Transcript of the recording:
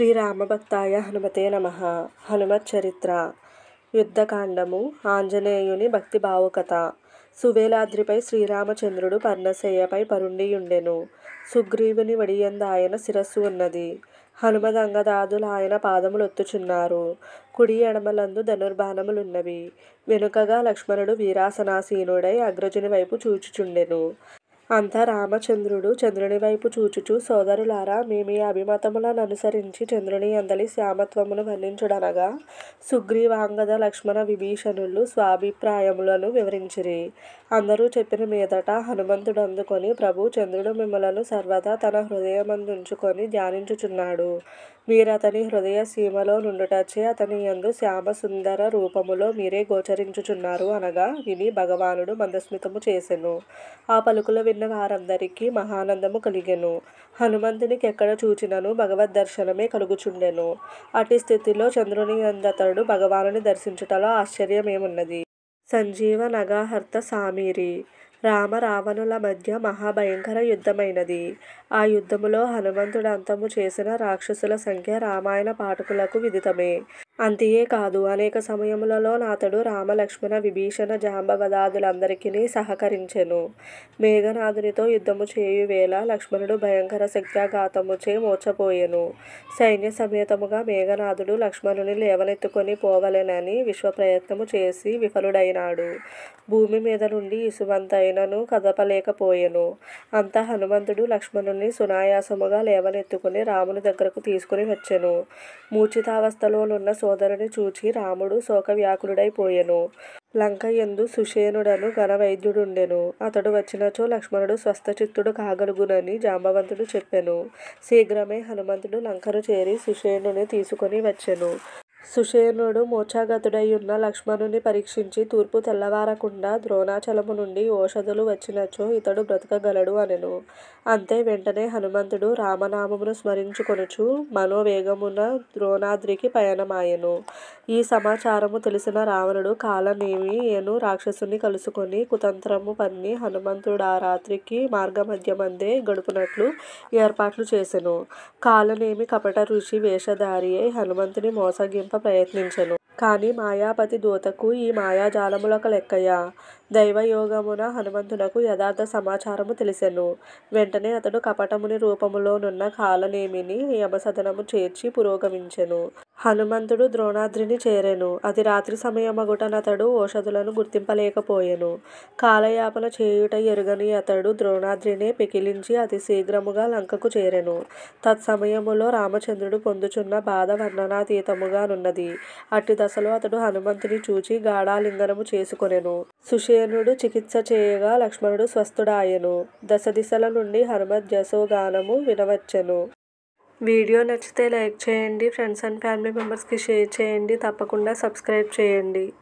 శ్రీరామభక్తాయ హనుమతే నమః. హనుమత్ చరిత్ర. యుద్ధకాండము. ఆంజనేయుని భక్తి భావుకత. సువేలాద్రిపై శ్రీరామచంద్రుడు పర్ణశయ్యపై పరుండియుండెను. సుగ్రీవుని వడియందాయన శిరస్సు ఉన్నది. హనుమదంగదాదులాయన పాదములొత్తుచున్నారు. కుడి ఎడమలందు ధనుర్బాణములున్నవి. వెనుకగా లక్ష్మణుడు వీరాసనాసీనుడై అగ్రజుని వైపు చూచుచుండెను. అంత రామచంద్రుడు చంద్రుని వైపు చూచుచూ, సోదరులారా, మేమీ అభిమతములననుసరించి చంద్రుని యందలి శ్యామత్వమును వర్ణించుడనగా సుగ్రీవాంగద లక్ష్మణ విభీషణులు స్వాభిప్రాయములను వివరించిరి. అందరూ చెప్పిన మీదట హనుమంతుడందుకొని, ప్రభూ, చంద్రుడు మిమ్ములను సర్వదా తన హృదయమందుంచుకొని ధ్యానించుచున్నాడు. మీరతని హృదయ సీమలో నుండుటచే అతని యందు శ్యామసుందర రూపములో మీరే గోచరించుచున్నారు అనగా విని భగవానుడు మందస్మితము చేసెను. ఆ పలుకులు విన్న వారందరికీ మహానందము కలిగెను. హనుమంతునికెక్కడ చూచినను భగవద్దర్శనమే కలుగుచుండెను. అట్టి స్థితిలో చంద్రుని యందతడు భగవానుని దర్శించుటలో ఆశ్చర్యమేమున్నది? సంజీవ నగాహర్త సామీరి. రామ రావణుల మధ్య మహాభయంకర యుద్ధమైనది. ఆ యుద్ధములో హనుమంతుడు అంతము చేసిన రాక్షసుల సంఖ్య రామాయణ పాఠకులకు విదితమే. అంతియే కాదు, అనేక సమయములలో నాతడు రామ లక్ష్మణ విభీషణ జాంబవదాదులందరికినీ సహకరించెను. మేఘనాథునితో యుద్ధము చేయువేళ లక్ష్మణుడు భయంకర శక్త్యాఘాతముచే మూర్ఛపోయెను. సైన్య సమేతముగా మేఘనాథుడు లక్ష్మణుని లేవనెత్తుకొని పోవలెనని విశ్వప్రయత్నము చేసి విఫలుడైనాడు. భూమి మీద నుండి ఇసుమంతైనను కదపలేకపోయెను. అంత హనుమంతుడు లక్ష్మణుని సునాయాసముగా లేవనెత్తుకొని రాముని దగ్గరకు తీసుకుని వచ్చెను. మూర్ఛితావస్థలోనున్న సోదరుని చూచి రాముడు శోకవ్యాకులుడైపోయెను. లంక యందు సుషేణుడను ఘనవైద్యుడుండెను. అతడు వచ్చినచో లక్ష్మణుడు స్వస్థచిత్తుడు కాగలుగునని జాంబవంతుడు చెప్పెను. శీఘ్రమే హనుమంతుడు లంకను చేరి సుషేణుని తీసుకొని వచ్చెను. సుషేణుడు మూర్ఛాగతుడైయున్న లక్ష్మణుని పరీక్షించి తూర్పు తెల్లవారకుండా ద్రోణాచలము నుండి ఓషధులు వచ్చినచో ఇతడు బ్రతకగలడు అనెను. అంతే వెంటనే హనుమంతుడు రామనామమును స్మరించుకొనుచు మనోవేగమున ద్రోణాద్రికి పయనమాయెను. ఈ సమాచారము తెలిసిన రావణుడు కాలనేమి యను రాక్షసుని కలుసుకొని కుతంత్రము పన్ని హనుమంతుడా రాత్రికి మార్గమధ్యమందే గడుపునట్లు ఏర్పాట్లు చేసెను. కాలనేమి కపట ఋషి వేషధారి అయి హనుమంతుని మోసగింప ప్రయత్నించెను. కాని మాయాపతి దూతకు ఈ మాయాజాలములొక లెక్కయా? దైవయోగమున హనుమంతునకు యథార్థ సమాచారము తెలిసెను. వెంటనే అతడు కపటముని రూపములోనున్న కాలనేమిని యమసదనము చేర్చి పురోగమించెను. హనుమంతుడు ద్రోణాద్రిని చేరెను. అది రాత్రి సమయమగుటనతడు ఓషధులను గుర్తింపలేకపోయెను. కాలయాపన చేయుట ఎరుగని అతడు ద్రోణాద్రినే పెకిలించి అతి శీఘ్రముగా లంకకు చేరెను. తత్సమయములో రామచంద్రుడు పొందుచున్న బాధ వర్ణనాతీతముగా నున్నది. అట్టి దశలో అతడు హనుమంతుని చూచి గాఢాలింగనము చేసుకొనెను. సుషేణుడు చికిత్స చేయగా లక్ష్మణుడు స్వస్థుడాయెను. దశ దిశల నుండి హనుమద్ జసోగానము వినవచ్చెను. వీడియో నచ్చితే లైక్ చేయండి, ఫ్రెండ్స్ అండ్ ఫ్యామిలీ మెంబర్స్కి షేర్ చేయండి, తప్పకుండా సబ్స్క్రైబ్ చేయండి.